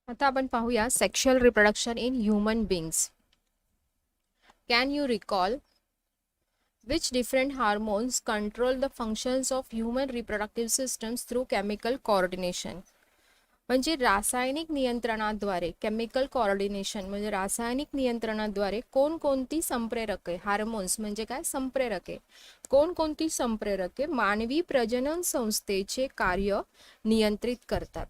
आता आपण पाहूया sexual reproduction in human beings. Can you recall which different hormones control the functions of human reproductive systems through chemical coordination. म्हणजे रासायनिक नियंत्रणाद्वारे chemical coordination म्हणजे रासायनिक नियंत्रणाद्वारे कोणकोणती संप्रेरके हार्मोन्स म्हणजे काय संप्रेरके कोणकोणती संप्रेरके मानवी प्रजनन संस्थेचे कार्य नियंत्रित करतात.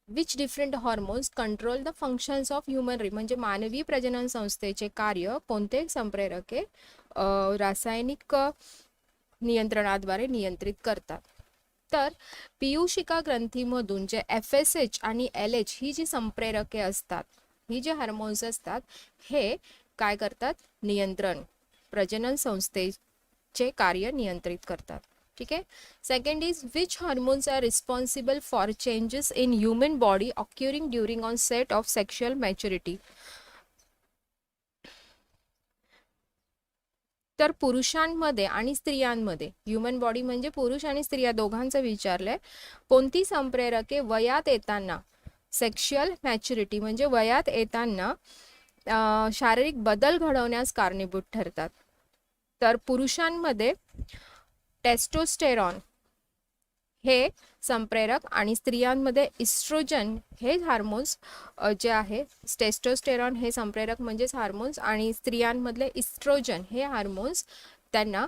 Which different hormones control the functions of human म्हणजे मानवी प्रजनन संस्थेचे कार्य कोणते संप्रेरके रासायनिक नियंत्रणाद्वारे नियंत्रित करतात. तर पियुषिका ग्रंथीमधून जे FSH आणि LH ही जी संप्रेरके असतात, ही जे हार्मोन्स असतात, हे काय करतात नियंत्रण प्रजनन संस्थेचे कार्य नियंत्रित करतात. ठीक आहे. Second is which hormones are responsible for changes in human body occurring during onset of sexual maturity. तर पुरुषांमध्ये आणि स्त्रियांमध्ये ह्युमन बॉडी म्हणजे पुरुष आणि स्त्रिया दोघांचं विचारलंय. कोणती संप्रेरके वयात येताना सेक्शुअल मॅच्युरिटी म्हणजे वयात येताना शारीरिक बदल घडवण्यास कारणीभूत ठरतात. तर पुरुषांमध्ये टेस्टोस्टेरॉन हे संप्रेरक आणि स्त्रियांमध्ये इस्ट्रोजन हे हार्मोन्स जे आहे टेस्टोस्टेरॉन हे संप्रेरक म्हणजेच हार्मोन्स आणि स्त्रियांमधले इस्ट्रोजन हे हार्मोन्स त्यांना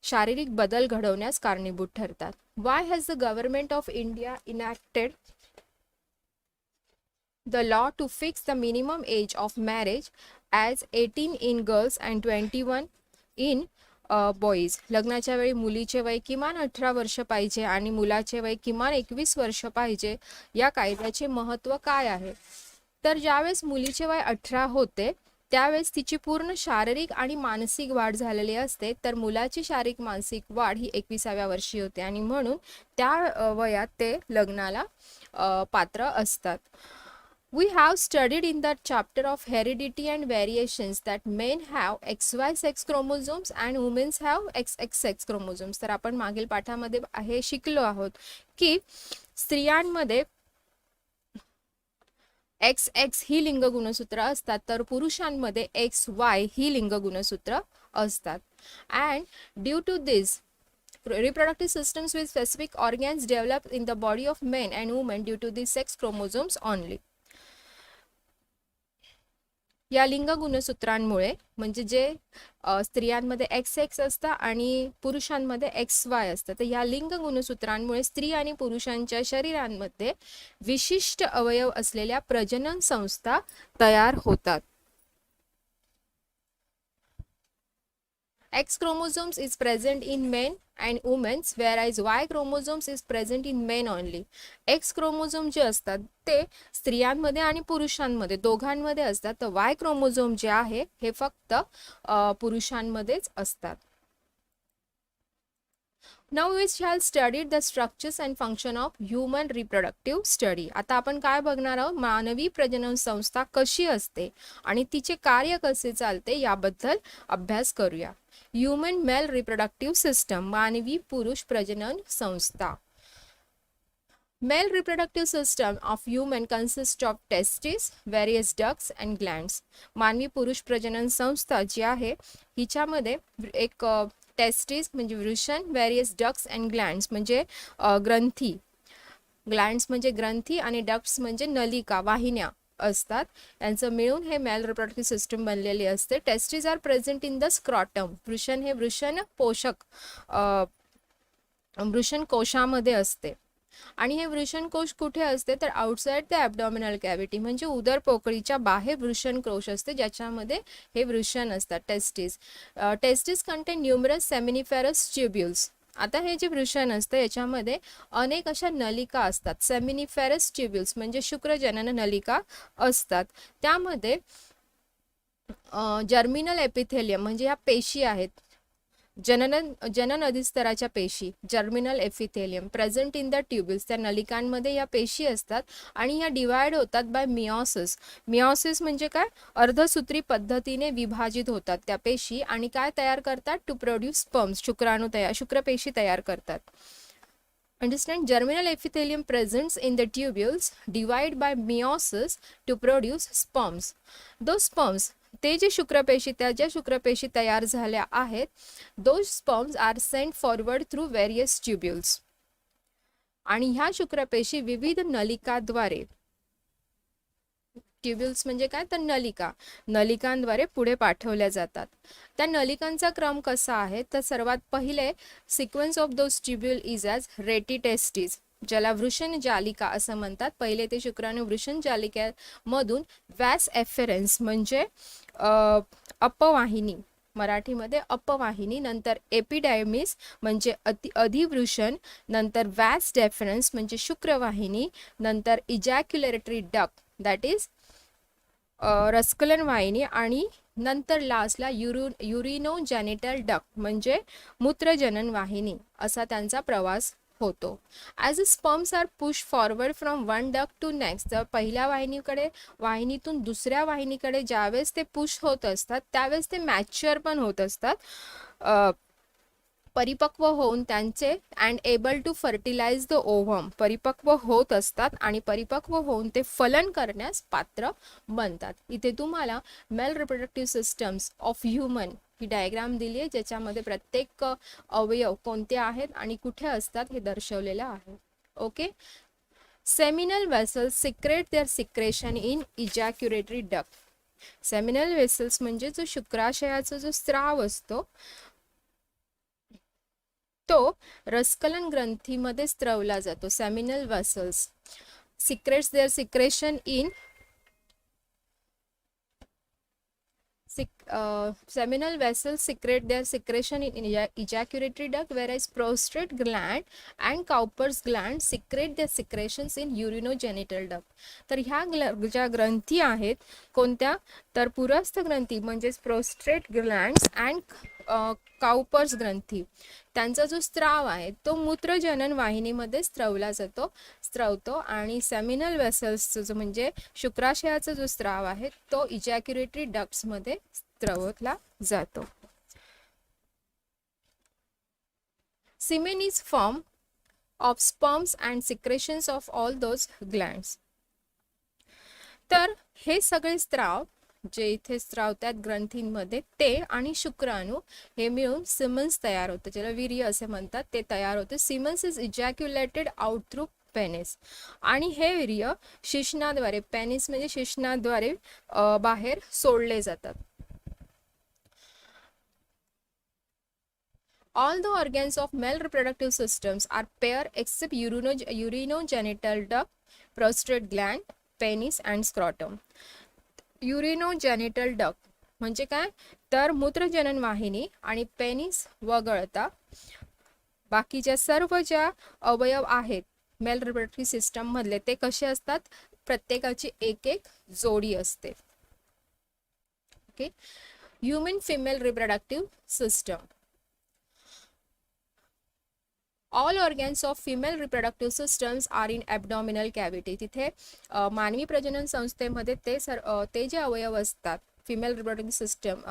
शारीरिक बदल घडवण्यास कारणीभूत ठरतात. Y has the government of India enacted the law to fix the minimum age of marriage as 18 in girls and 21 in boys. लग्नाच्या वेळी मुलीचे वय किमान 18 वर्ष पाहिजे आणि मुलाचे वय किमान 21 वर्ष पाहिजे. या कायद्याचे महत्त्व काय आहे? तर ज्यावेळेस मुलीचे वय 18 होते त्यावेळेस तिची पूर्ण शारीरिक आणि मानसिक वाढ झालेली असते, तर मुलाची शारीरिक मानसिक वाढ ही 21व्या वर्षी होते आणि म्हणून त्या वयात ते लग्नाला पात्र असतात. We have studied in that chapter of heredity and variations that men have XY sex chromosomes and women have XX sex chromosomes. तर आपण मागील पाठामध्ये हे शिकलो आहोत की स्त्रियांमध्ये XX ही लिंग गुणसूत्र असतात तर पुरुषांमध्ये XY ही लिंग गुणसूत्र असतात. And due to this reproductive systems with specific organs develop in the body of men and women due to these sex chromosomes only. या लिंग गुणसूत्रांमुळे म्हणजे जे स्त्रियांमध्ये XX असतं आणि पुरुषांमध्ये XY असतं, तर या लिंग गुणसूत्रांमुळे स्त्री आणि पुरुषांच्या शरीरांमध्ये विशिष्ट अवयव असलेल्या प्रजनन संस्था तयार होतात. X chromosomes is present in men and women whereas Y chromosomes is present in men only. X chromosome जे असतात ते स्त्रियांमध्ये आणि पुरुषांमध्ये दोघांमध्ये असतात, तर Y chromosome जे आहे हे फक्त पुरुषांमध्येच असतात. Now we shall study the structures and function of human reproductive study. आता आपण काय बघणार आहोत मानवी प्रजनन संस्था कशी असते आणि तिचे कार्य कसे चालते याबद्दल अभ्यास करूया. ह्युमन मेल रिप्रोडक्टिव्ह सिस्टम मानवी पुरुष प्रजनन संस्था. Male reproductive system of human consists of testes, various ducts and glands. मानवी पुरुष प्रजनन संस्था जी आहे हिच्यामध्ये एक टेस्टिस म्हणजे वृषण, व्हेरियस डक्ट्स अँड ग्लँड्स म्हणजे ग्रंथी, ग्लँड्स म्हणजे ग्रंथी आणि डक्ट्स म्हणजे नलिका वाहिन्या असतात. यांचं मिळून हे मेल रिप्रोडक्टिव्ह सिस्टम बनलेली असते. Testis are present in the scrotum. वृषण हे वृषण पोषक वृषण कोशामध्ये असते आणि हे वृषण कोश कुठे असते तर आउटसाइड द ॲब्डॉमिनल कॅव्हिटी म्हणजे उदर पोकळीच्या बाहेर वृषण कोश असते ज्याच्यामध्ये हे वृषण असतात testis. Testis content numerous seminiferous tubules. आता हे जे वृषण असतं याच्यामध्ये अनेक अशा नलिका असतात. सेमिनिफेरस ट्युब्युल्स म्हणजे शुक्रजनन नलिका असतात. त्यामध्ये जर्मिनल एपिथेलियम म्हणजे ह्या पेशी आहेत, जनन अधिस्तराच्या पेशी germinal epithelium present in the tubules. त्या नलिकांमध्ये या पेशी असतात आणि या डिवाइड होतात बाय मिओसिस. मिओसिस म्हणजे काय अर्धसूत्री पद्धतीने विभाजित होतात त्या पेशी आणि काय तयार करतात टू प्रोड्यूस स्पर्म्स शुक्राणू शुक्रपेशी तयार करतात. Understand? Germinal epithelium presents in the tubules divide by meiosis to produce sperms. Those sperms, ते जे शुक्रपेशी, त्या ज्या शुक्रपेशी तयार झाल्या आहेत, those sperms are sent forward through various tubules. आणि ह्या शुक्रपेशी विविध नलिकाद्वारे, ट्युब्युल्स म्हणजे काय तर नलिकांद्वारे पुढे पाठवल्या जातात. त्या नलिकांचा क्रम कसा आहे तर सर्वात पहिले sequence of those tubule is as rete testis, ज्याला वृषण जालिका असं म्हणतात. पहिले ते शुक्राणू वृषण जालिकेमधून व्यास एफेरन्स म्हणजे अपवाहिनी, मराठीमध्ये अपवाहिनी, नंतर एपिडॅमिस म्हणजे अधिवृषण, नंतर व्यास डेफरन्स म्हणजे शुक्रवाहिनी, नंतर इजॅक्युलेटरी डक्ट दॅट इज रस्कलन वाहिनी, आणि नंतर लास्टला युरिनोजेनिटल डक्ट म्हणजे मूत्रजनन वाहिनी. असा त्यांचा प्रवास होतो. As a sperms are push forward from one duct to next, तर पहिल्या वाहिनीतून दुसऱ्या वाहिनीकडे ज्यावेळेस ते पुश होत असतात त्यावेळेस ते मॅच्युअर पण होत असतात, परिपक्व होऊन त्यांचे and able to fertilise the ovum, परिपक्व होत असतात आणि परिपक्व होऊन ते फलन करण्यास पात्र बनतात. इथे तुम्हाला male reproductive systems of human he diagram दिली आहे, ज्याच्यामध्ये प्रत्येक अवयव कोणते आहेत आणि कुठे असतात हे दर्शवलेलं आहे. Okay. Seminal vessels secret their secretion in ejaculatory duct. Seminal vessels म्हणजे जो शुक्राशयाचा जो स्राव असतो तो रस्कलन ग्रंथीमध्ये स्त्रवला जातो. Seminal vessels secretes their secretion in seminal vessels secrete their secretion in ejaculatory duct, whereas prostate gland and Cowper's gland secrete their secretions in urinogenital duct. तर ह्या ज्या ग्रंथी आहेत कोणत्या तर पुरस्थ ग्रंथी म्हणजेच प्रोस्टेट ग्लँड्स अँड काउपर्स ग्रंथी, त्यांचा जो स्त्राव आहे तो मूत्रजनन वाहिनीमध्ये स्त्रवतो आणि सेमिनल वेसल्सचा जो म्हणजे शुक्राशयाचा जो स्त्राव आहे तो इजॅक्युलेटरी डक्ट्समध्ये स्त्रवला जातो. Semen is form of sperms and secretions of all those glands. तर हे सगळे स्त्राव जे इथे स्त्रावतात ग्रंथींमध्ये ते आणि शुक्राणू हे मिळून सिमन्स तयार होतं, ज्याला वीर्य असे म्हणतात, ते तयार होते. Semens is ejaculated out through penis, आणि हे वीर्य शिश्नाद्वारे, पेनिस म्हणजे शिश्नाद्वारे बाहेर सोडले जातात. All the organs of male reproductive systems are pair except urinogenital duct, prostate gland, penis and scrotum. Urinogenital duct म्हणजे काय तर मूत्रजनन वाहिनी आणि पेनिस वगळता बाकीच्या सर्व ज्या अवयव आहेत मेल रिप्रोडक्टिव्ह सिस्टम मधले ते कसे असतात, प्रत्येकाची एक एक जोडी असते. Okay. Human female reproductive system. All organs of female reproductive systems are in abdominal cavity. तिथे मानवी प्रजनन संस्थेमध्ये ते जे अवयव असतात female reproductive system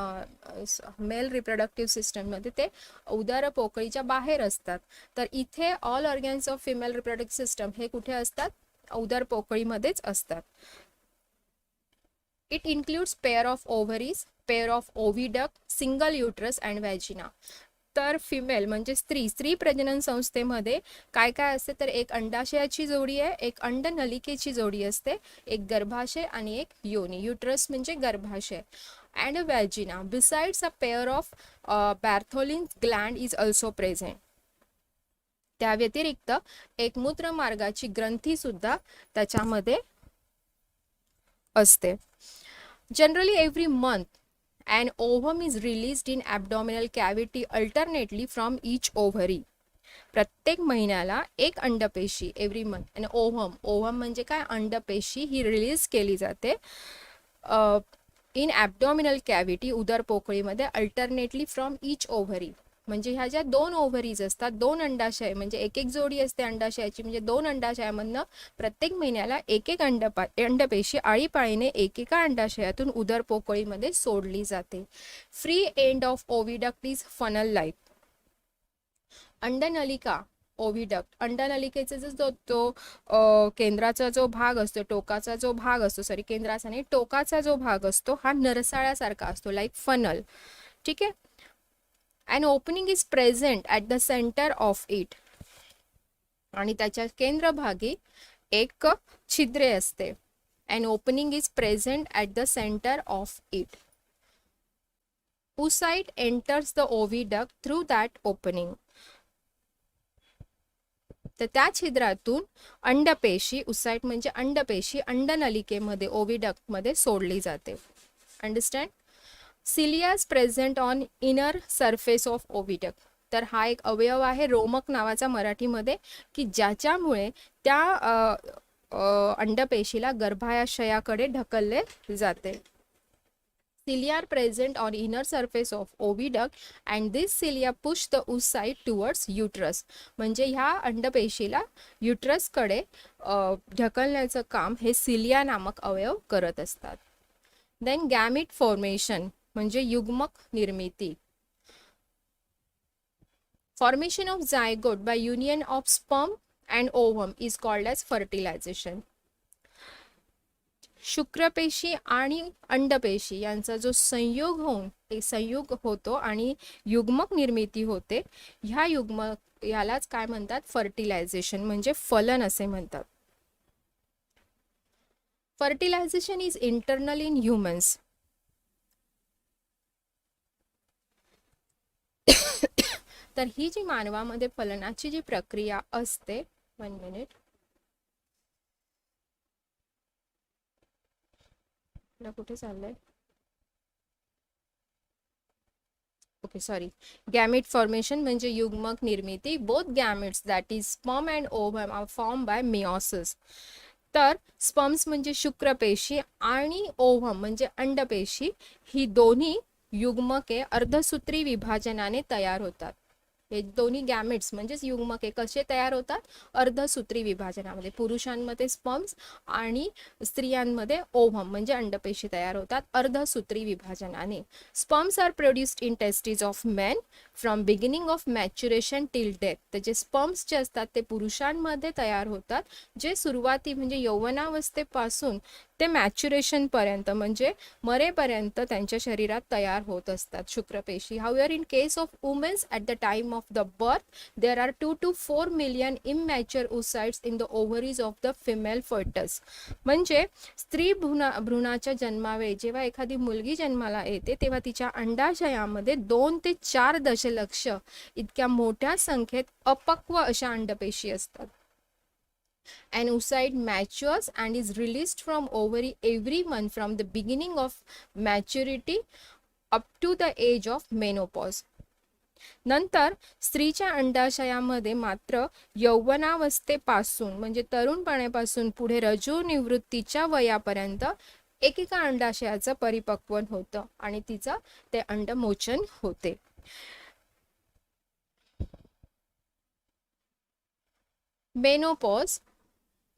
male reproductive सिस्टममध्ये ते उदर पोकळीच्या बाहेर असतात. तर इथे all organs of female reproductive system हे कुठे असतात, उदर पोकळीमध्येच असतात. It includes pair of ovaries, pair of oviduct, single uterus and vagina. तर फिमेल म्हणजे स्त्री प्रजनन संस्थेमध्ये काय काय असते तर एक अंडाशयाची जोडी आहे, एक अंडनलिकेची जोडी असते, एक गर्भाशय आणि एक योनी, युट्रस म्हणजे गर्भाशय, and a vagina. Besides a pair of Bartholin gland is also present. त्या व्यतिरिक्त एक मूत्रमार्गाची ग्रंथी सुद्धा त्याच्यामध्ये असते. Generally every month an ovum is released in abdominal cavity alternately from each ovary. प्रत्येक महिन्याला एक अंडपेशी एव्हरी मंथ, आणि ओव्हम म्हणजे काय अंडपेशी ही रिलीज केली जाते इन ॲब्डॉमिनल कॅव्हिटी उदर पोकळीमध्ये अल्टरनेटली फ्रॉम इच ओव्हरी. म्हणजे ह्या ज्या दोन ओव्हरीज असतात, दोन अंडाशय म्हणजे एक एक जोडी असते अंडाशयाची, म्हणजे दोन अंडाशयामधनं प्रत्येक महिन्याला एक एक अंडपेशी आळीपाळीने एकेका अंडाशयातून उदर पोकळीमध्ये सोडली जाते. Free end of oviduct is funnel like. अंडनलिका ओव्हिडक्ट, अंडनलिकेचा जो तो केंद्राचा जो भाग असतो, टोकाचा जो भाग असतो, सॉरी केंद्राचा नाही, टोकाचा जो भाग असतो हा नरसाळ्यासारखा असतो, लाईक फनल. ठीक आहे. And opening is present at the centre of it, आणि त्याच्या केंद्रभागी एक छिद्रे असते. And opening is present at the centre of it. oocyte enters the oviduct through that opening. तर त्या छिद्रातून अंडपेशी, उसाइट म्हणजे अंडपेशी, अंडनलिकेमध्ये ओव्हिडक्टमध्ये सोडली जाते. Understand. Cilias present on inner surface of oviduct. तर हा एक अवयव आहे रोमक नावाचा मराठीमध्ये, की ज्याच्यामुळे त्या अंडपेशीला गर्भाशयाकडे ढकलले जाते. Cilia are present on inner surface of oviduct and this cilia push the oocyte towards uterus. म्हणजे ह्या अंडपेशीला युट्रसकडे ढकलण्याचं काम हे सिलिया नामक अवयव करत असतात. देन गॅमिट फॉर्मेशन म्हणजे युग्मक निर्मिती. Formation of zygote by union of sperm and ovum is called as fertilisation. शुक्रपेशी आणि अंडपेशी यांचा जो संयोग होऊन एक संयोग होतो आणि युग्मक निर्मिती होते, ह्या युग्मक यालाच काय म्हणतात, फर्टिलायझेशन म्हणजे फलन असे म्हणतात. Fertilisation is internal in humans. तर ही जी मानवामध्ये फलनाची जी प्रक्रिया असते, 1 मिनिट, कुठे चाललंय, ओके सॉरी, गॅमिट फॉर्मेशन म्हणजे युग्मक निर्मिती. Both gametes that is sperm and ovum are form by meiosis. तर स्पर्म्स म्हणजे शुक्रपेशी आणि ओव्हम म्हणजे अंडपेशी, ही दोन्ही युग्मके अर्धसूत्री विभाजनाने तयार होतात. हे दोन्ही गॅमेट्स म्हणजेच युग्मके कसे तयार होतात, अर्धसूत्री विभाजनामध्ये. पुरुषांमध्ये स्पर्म्स आणि स्त्रियांमध्ये ओव्हम म्हणजे अंडपेशी तयार होतात अर्धसूत्री विभाजनाने. Sperms are produced in testis of men from beginning of maturation till death. तर जे स्पर्म्स जे असतात ते पुरुषांमध्ये तयार होतात, जे सुरुवाती म्हणजे यौवनावस्थेपासून ते मॅच्युरेशनपर्यंत म्हणजे मरेपर्यंत त्यांच्या शरीरात तयार होत असतात शुक्रपेशी. However in case of womens at the time of the birth there are 2 to 4 million immature oocytes in the ovaries of the female fetus. म्हणजे स्त्री भ्रूणाच्या जन्मावेळी जेव्हा एखादी मुलगी जन्माला येते तेव्हा तिच्या अंडाशयामध्ये 2 ते 4 दशलक्ष इतक्या मोठ्या संख्येत अपक्व अशा अंडपेशी असतात. An oocyte matures and is released from ovary every month from the beginning of maturity up to the age of menopause. नंतर स्त्रीच्या अंडाशयामध्ये मात्र यौवनावस्थेपासून म्हणजे तरुणपणापासून पुढे रजो निवृत्तीच्या वयापर्यंत एकेका अंडाशयाचं परिपक्वन होतं आणि तिचं ते अंडमोचन होते. Menopause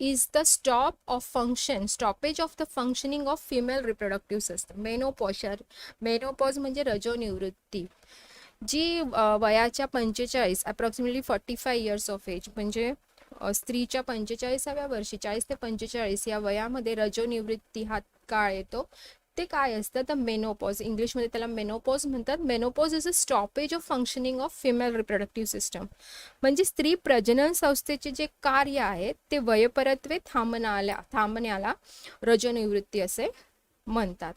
is the stoppage of the functioning of female reproductive system. Menopause म्हणजे रजोनिवृत्ती, जी वयाच्या 45 अप्रॉक्सिमेटली 45 इयर्स ऑफ एज म्हणजे स्त्रीच्या 45व्या वर्षी 40 ते 45 या वयामध्ये रजोनिवृत्ती हा काळ येतो. ते काय असतं तर मेनोपॉज, इंग्लिशमध्ये त्याला मेनोपॉज म्हणतात. Menopause is a stoppage of functioning of female reproductive system. म्हणजे स्त्री प्रजनन संस्थेचे जे कार्य आहे ते वयपरत्वे थांबण्याला रजोनिवृत्ती असे म्हणतात.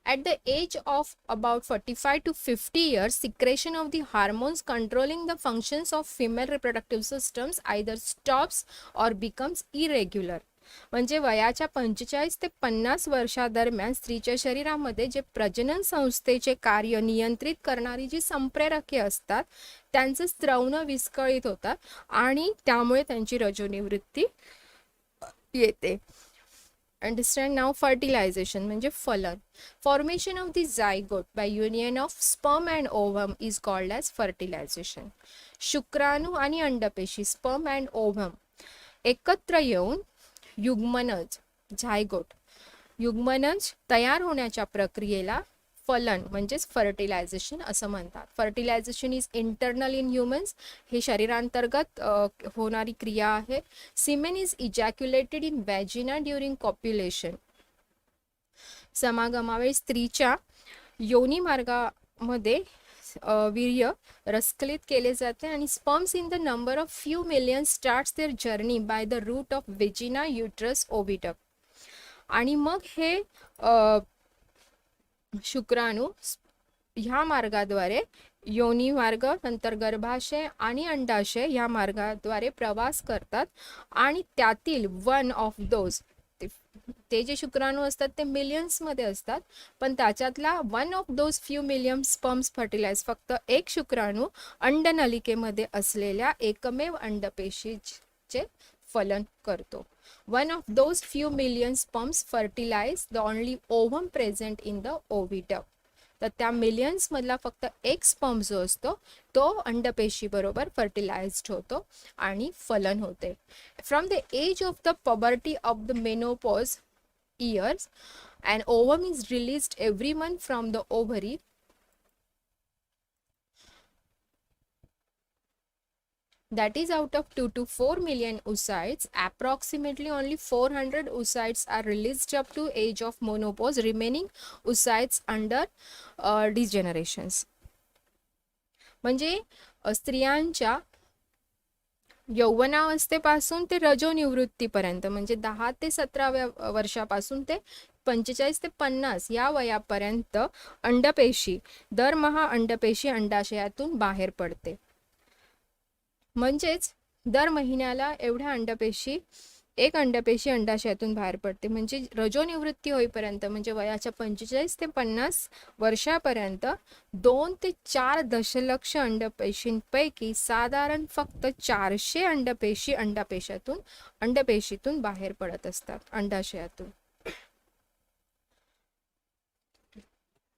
At the age of about 45 to 50 years, secretion of the hormones controlling the functions of female reproductive systems either stops or becomes irregular. म्हणजे वयाच्या 45 ते 50 वर्षादरम्यान स्त्रीच्या शरीरामध्ये जे प्रजनन संस्थेचे कार्य नियंत्रित करणारी जी संप्रेरके असतात त्यांचं स्त्रवण विस्कळीत होतात आणि त्यामुळे त्यांची रजोनिवृत्ती येते. अंडरस्टँड नाव. फर्टिलायझेशन म्हणजे फलन. Formation of the zygote by union of sperm and ovum is called as fertilisation. शुक्राणू आणि अंडपेशी स्पर्म अँड ओव्हम एकत्र येऊन युग्मनज झायगोट युग्मनज तयार होण्याच्या प्रक्रियेला फलन म्हणजेच फर्टिलायझेशन असं म्हणतात. Fertilisation is internal in humans, हे शरीरांतर्गत होणारी क्रिया आहे. Semen is ejaculated in vagina during copulation, समागमावेळी स्त्रीच्या योनी मार्गामध्ये वीर्य रसकलित केले जाते आणि sperms in the number of few million starts their journey by the route of vagina uterus ओव्हिटम. आणि मग हे शुक्राणू ह्या मार्गाद्वारे योनी मार्ग, नंतर गर्भाशय आणि अंडाशय ह्या मार्गाद्वारे प्रवास करतात आणि त्यातील वन ऑफ दोज, ते जे शुक्राणू असतात ते मिलियन्समध्ये असतात, पण त्याच्यातला one of those few million sperms fertilise, फक्त एक शुक्राणू अंडनलिकेमध्ये असलेल्या एकमेव अंडपेशीचे फलन करतो. One of those few million sperms fertilise the only ovum present in the ओव्हिटम. तर त्या मिलियन्समधला फक्त एक स्पर्म जो असतो तो अंडपेशी बरोबर फर्टिलाइज्ड होतो आणि फलन होते. From the age of the puberty of the menopause years an ovum is released every month from the ovary. That is, out of 2 to 4 million oocytes, approximately only 400 oocytes are released up to age of menopause, remaining oocytes under degenerations. म्हणजे स्त्रियांच्या यौवनावस्थेपासून ते रजोनिवृत्तीपर्यंत, म्हणजे 10 ते 17व्या वर्षापासून ते 45 ते 50 या वयापर्यंत अंडपेशी, दरमहा अंडपेशी अंडाशयातून बाहेर पडते. म्हणजेच दर महिन्याला एवढ्या अंडपेशी, एक अंडपेशी अंडाशयातून बाहेर पडते. म्हणजे रजोनिवृत्ती होईपर्यंत, म्हणजे वयाच्या 45 ते 50 वर्षापर्यंत 2 ते 4 दशलक्ष अंडपेशींपैकी साधारण फक्त 400 अंडपेशी अंडपेशीतून बाहेर पडत असतात अंडाशयातून.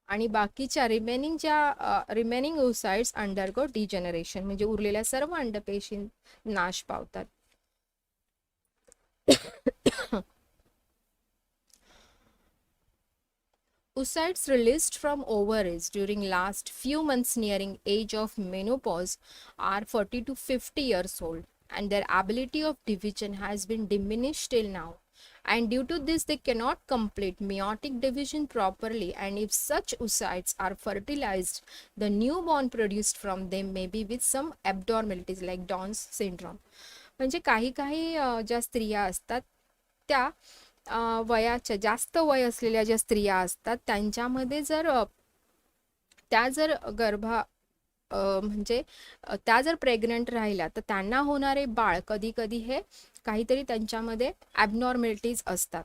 आणि बाकीच्या रिमेनिंग oocytes अंडरगो डिजेनरेशन, म्हणजे उरलेल्या सर्व अंडपेशी नाश पावतात. Oocytes released from ovaries during last few months nearing age of menopause are 40 to 50 years old, and their ability of division has been diminished till now. And due to this, they cannot complete meiotic division properly, and if such oocytes are fertilized, the newborn produced from them may be with some abnormalities like Down's syndrome. म्हणजे काही ज्या स्त्रिया असतात त्या वयाच्या जास्त वय असलेल्या ज्या स्त्रिया असतात त्यांच्यामध्ये त्या जर म्हणजे त्या जर प्रेग्नंट राहिल्या तर त्यांना होणारे बाळ कधी कधी हे काहीतरी त्यांच्यामध्ये ॲबनॉर्मॅलिटीज असतात.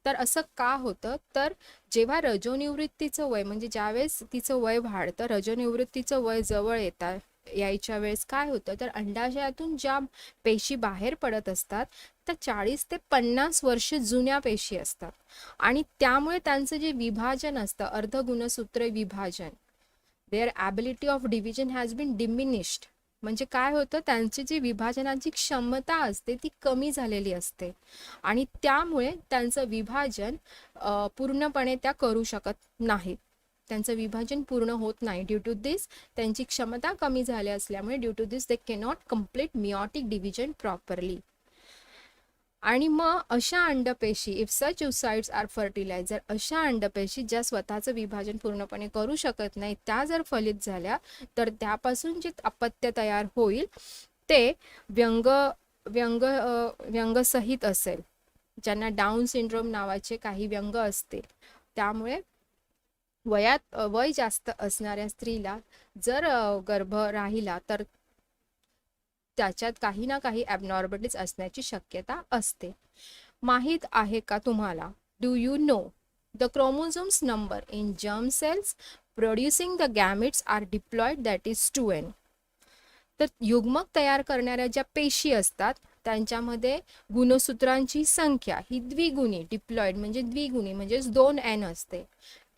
तर असं का होतं, तर जेव्हा रजोनिवृत्तीचं वय, म्हणजे ज्यावेळेस तिचं वय वाढतं, रजोनिवृत्तीचं वय जवळ यायच्या वेळेस काय होतं, तर अंडाशयातून ज्या पेशी बाहेर पडत असतात त्या 40 ते 50 वर्ष जुन्या पेशी असतात आणि त्यामुळे त्यांचं जे विभाजन असतं, अर्धगुणसूत्र विभाजन, their ability of division has been diminished. म्हणजे काय होतं, त्यांची जी विभाजनाची क्षमता असते ती कमी झालेली असते आणि त्यामुळे त्यांचं विभाजन पूर्णपणे त्या करू शकत नाहीत. त्यांचं विभाजन पूर्ण होत नाही. ड्यू टू दिस त्यांची क्षमता कमी झाली असल्यामुळे due to this they cannot complete meiotic division properly. आणि मग अशा अंडपेशी, if such oocytes are fertiliser, अशा अंडपेशी ज्या स्वतःचं विभाजन पूर्णपणे करू शकत नाही, त्या जर फलित झाल्या तर त्यापासून जे अपत्य तयार होईल ते व्यंगसहित असेल, ज्यांना डाऊन सिंड्रोम नावाचे काही व्यंग असते. त्यामुळे वय जास्त असणाऱ्या स्त्रीला जर गर्भ राहिला तर त्याच्यात काही ना काही ॲबनॉर्मलिटीज असण्याची शक्यता असते. माहीत आहे का तुम्हाला, do you know the chromosomes number in germ cells producing the gametes are diploid, that is 2n. तर युग्मक तयार करणाऱ्या ज्या पेशी असतात त्यांच्यामध्ये गुणसूत्रांची संख्या ही द्विगुणी, डिप्लॉइड म्हणजे द्विगुणी, म्हणजेच 2n असते.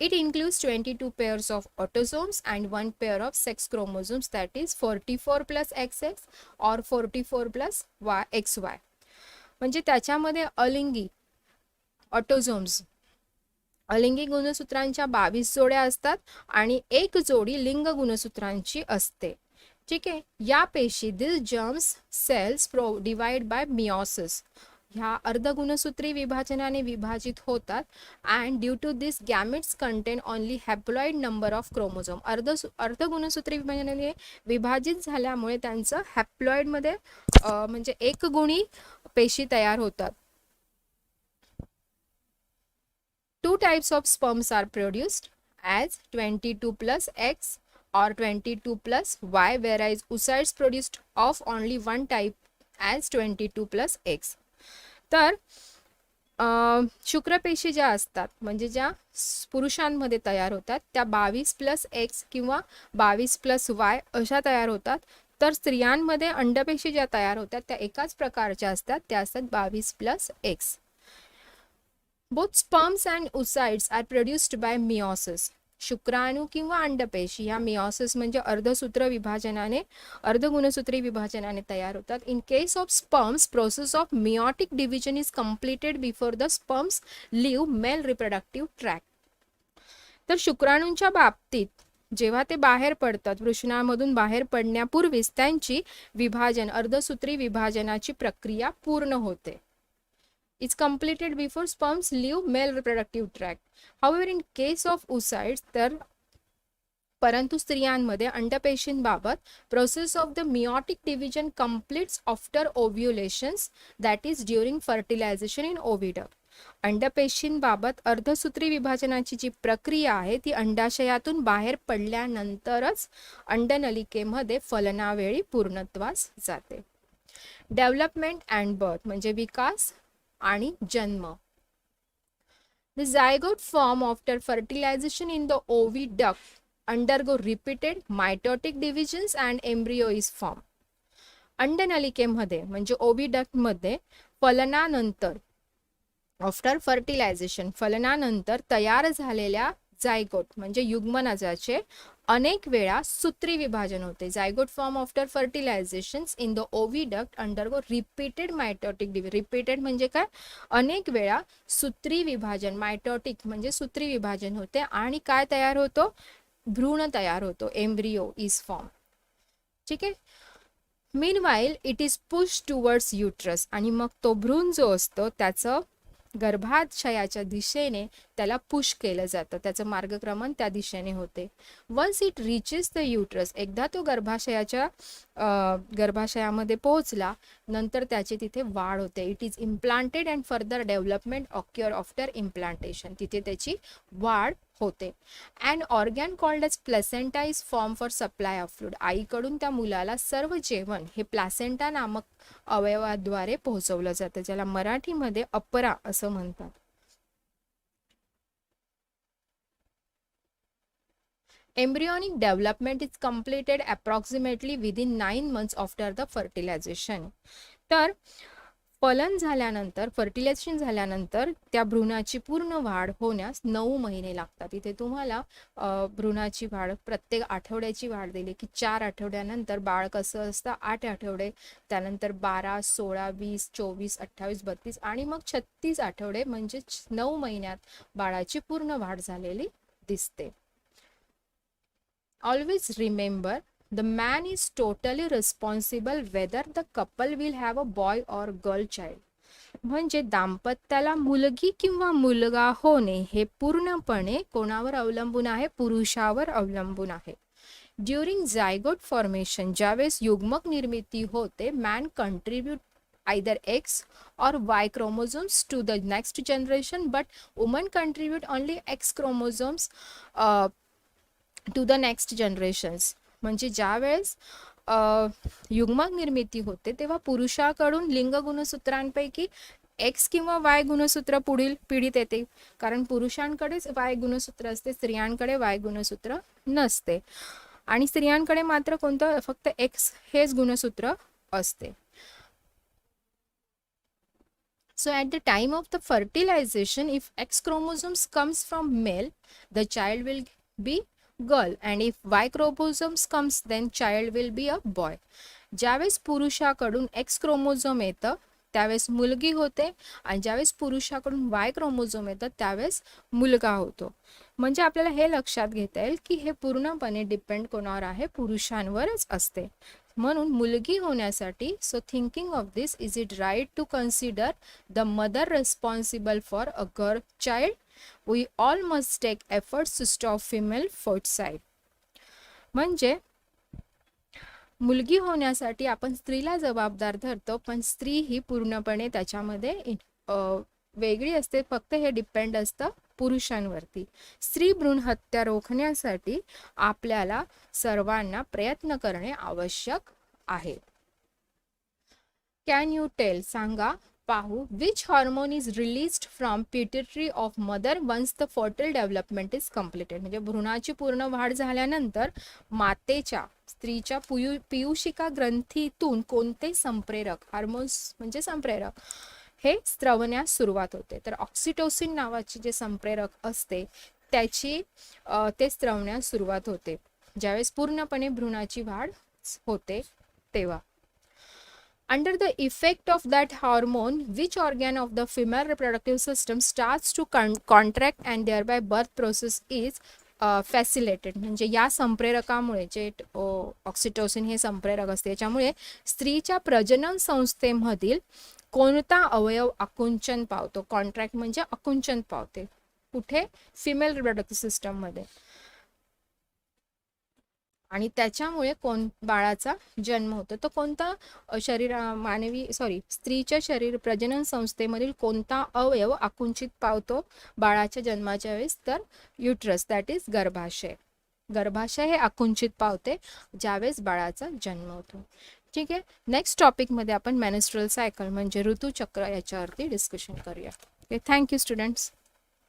It includes 22 pairs of autosomes and 1 pair of sex chromosomes, that is 44 plus XX or 44 plus XY. म्हणजे त्याच्यामध्ये अलिंगी ऑटोझोम्स अलिंगी गुणसूत्रांच्या 22 जोड्या असतात आणि एक जोडी लिंग गुणसूत्रांची असते. ठीक आहे. या पेशी this germs cells divide by meiosis, ह्या अर्धगुणसूत्री विभाजनाने विभाजित होतात. And due to this gametes contain only haploid number of chromosome. अर्धगुणसूत्री विभाजनाने विभाजित झाल्यामुळे त्यांचं हॅप्लॉइडमध्ये म्हणजे एक गुणी पेशी तयार होतात. Two types of sperms are produced as 22 plus X or 22 plus Y, whereas oocytes produced of only one type as 22 plus X. तर शुक्रपेशी ज्या असतात म्हणजे ज्या पुरुषांमध्ये तयार होतात त्या 22 प्लस एक्स किंवा 22 प्लस वाय अशा तयार होतात. तर स्त्रियांमध्ये अंडपेशी ज्या तयार होतात त्या एकाच प्रकारच्या असतात, त्या असतात 22 plus X. Both sperms and oocytes are produced by meiosis. शुक्राणू किंवा अंडपेशी या मिओसिस म्हणजे अर्धगुणसूत्री विभाजनाने तयार होतात. In case of sperms, process of meiotic division is completed before the sperms leave male reproductive tract. तर शुक्राणूंच्या बाबतीत जेव्हा ते बाहेर पडतात, वृषणामधून बाहेर पडण्यापूर्वीच त्यांची अर्धसूत्री विभाजनाची प्रक्रिया पूर्ण होते. It's completed before sperms leave male reproductive tract. However, in case of oocytes, तर परंतु स्त्रियांमध्ये अंडपेशींबाबत process of the meiotic division completes after ovulations, that is during fertilisation in oviduct. अंडपेशींबाबत अर्धसूत्री विभाजनाची जी प्रक्रिया आहे ती अंडाशयातून बाहेर पडल्यानंतरच अंडनलिकेमध्ये फलनावेळी पूर्णत्वास जाते. डेव्हलपमेंट अँड बर्थ म्हणजे विकास आणि जन्म. The zygote form after fertilization in the oviduct undergo repeated mitotic divisions and embryo is formed. अंडनलिकेमध्ये म्हणजे ओव्हिडक्टमध्ये फलनानंतर आफ्टर फर्टिलायझेशन फलनानंतर तयार झालेल्या जायगोट म्हणजे युग्मनजाचे अनेक वेळा सूत्री विभाजन होते. Zygote form after fertilisations in the oviduct undergo repeated mitotic division. Repeated म्हणजे काय, अनेक वेळा सूत्री विभाजन. मायटोटिक म्हणजे सूत्री विभाजन होते आणि काय तयार होतो, भ्रूण तयार होतो, एम्ब्रियो इज फॉर्म. ठीक आहे. Meanwhile it is push towards uterus आणि मग तो भ्रूण जो असतो त्याचं गर्भाशयाच्या दिशेने त्याला पुश केलं जातं, त्याचं मार्गक्रमण त्या दिशेने होते. Once it reaches the uterus, एकदा तो गर्भाशयामध्ये पोहोचला नंतर त्याची तिथे वाढ होते. It is implanted and further development occur after implantation, तिथे त्याची वाढ होते. And organ called as placenta is form for supply of fluid. आईकडून त्या मुलाला सर्व जेवण हे प्लासेंटा नामक अवयवाद्वारे पोहोचवलं जातं, ज्याला मराठीमध्ये अपरा असं म्हणतात. Embryonic development is completed approximately within 9 months after the fertilization. तर फलन झाल्यानंतर, फर्टिलायझेशन झाल्यानंतर त्या भ्रूणाची पूर्ण वाढ होण्यास 9 महिने लागतात. इथे तुम्हाला भ्रूणाची वाढ प्रत्येक आठवड्याची वाढ दिली की 4 आठवड्यानंतर बाळ कसं असतं, 8 आठवडे, त्यानंतर 12, 16, 20, 24, 28, 32 आणि मग 36 आठवडे म्हणजे 9 महिन्यात बाळाची पूर्ण वाढ झालेली दिसते. Always remember, the man is totally responsible whether the couple will have a boy or girl child. म्हणजे दाम्पत्याला मुलगी किंवा मुलगा होणे हे पूर्णपणे कोणावर अवलंबून आहे, पुरुषावर अवलंबून आहे. ड्युरिंग जायगोट फॉर्मेशन, ज्यावेळेस युग्मक निर्मिती होते, man contribute either X or Y chromosomes to the next generation, but women contribute only X chromosomes to the next generations. म्हणजे ज्या वेळेस युग्मक निर्मिती होते तेव्हा पुरुषाकडून लिंग गुणसूत्रांपैकी एक्स किंवा वाय गुणसूत्र पुढील पिढीत येते, कारण पुरुषांकडेच वाय गुणसूत्र असते, स्त्रियांकडे वाय गुणसूत्र नसते. आणि स्त्रियांकडे मात्र कोणतं, फक्त एक्स हेच गुणसूत्र असते. So at the time of the fertilization, if X chromosomes comes from male, the child will be girl, and if Y chromosomes comes, then child will be a boy. ज्यावेळेस पुरुषाकडून X क्रोमोझोम येतं त्यावेळेस मुलगी होते, आणि ज्यावेळेस पुरुषाकडून Y chromosome येतं त्यावेळेस मुलगा होतो. म्हणजे आपल्याला हे लक्षात घेता येईल की हे पूर्णपणे डिपेंड कोणावर आहे, पुरुषांवरच असते. म्हणून मुलगी होण्यासाठी, so thinking of this, is it right to consider the mother responsible for a girl child? We all must take efforts to stop female foeticide. म्हणजे मुलगी होण्यासाठी आपण स्त्रीला जबाबदार धरतो, पण स्त्री ही पूर्णपणे त्याच्यामध्ये वेगळी असते, फक्त हे डिपेंड असतं पुरुषांवरती. स्त्री भ्रूण हत्या रोखण्यासाठी आपल्याला सर्वांना प्रयत्न करणे आवश्यक आहे. कॅन यू टेल, सांगा, पाहू, which hormone is released from pituitary of mother once the fertile development is completed. म्हणजे भ्रूणाची पूर्ण वाढ झाल्यानंतर मातेच्या, स्त्रीच्या पियुषिका ग्रंथीतून कोणते संप्रेरक, हार्मोन्स म्हणजे संप्रेरक, हे स्त्रवण्यास सुरुवात होते. तर ऑक्सिटोसिन नावाचे जे संप्रेरक असते त्याची ते स्त्रवण्यास सुरुवात होते ज्यावेळेस पूर्णपणे भ्रूणाची वाढ होते तेव्हा. Under the effect of that hormone, which organ of the female reproductive system starts to contract and thereby birth process is फॅसिलेटेड. म्हणजे या संप्रेरकामुळे, जे ऑक्सिटोसिन हे संप्रेरक असते, याच्यामुळे स्त्रीच्या प्रजनन संस्थेमधील कोणता अवयव आकुंचन पावतो? कॉन्ट्रॅक्ट म्हणजे आकुंचन पावते. कुठे? फिमेल रिप्रोडक्टिव्ह सिस्टममध्ये. आणि त्याच्यामुळे बाळाचा जन्म होतो. तो कोणता स्त्रीच्या शरीर प्रजनन संस्थेमधील कोणता अवयव आकुंचित पावतो बाळाच्या जन्माच्या वेळेस? तर युट्रस, दॅट इज गर्भाशय. गर्भाशय हे आकुंचित पावते ज्यावेळेस बाळाचा जन्म होतो. ठीक आहे. नेक्स्ट टॉपिकमध्ये आपण मेन्स्ट्रुअल सायकल म्हणजे ऋतुचक्र याच्यावरती डिस्कशन करूया. Okay, thank you students.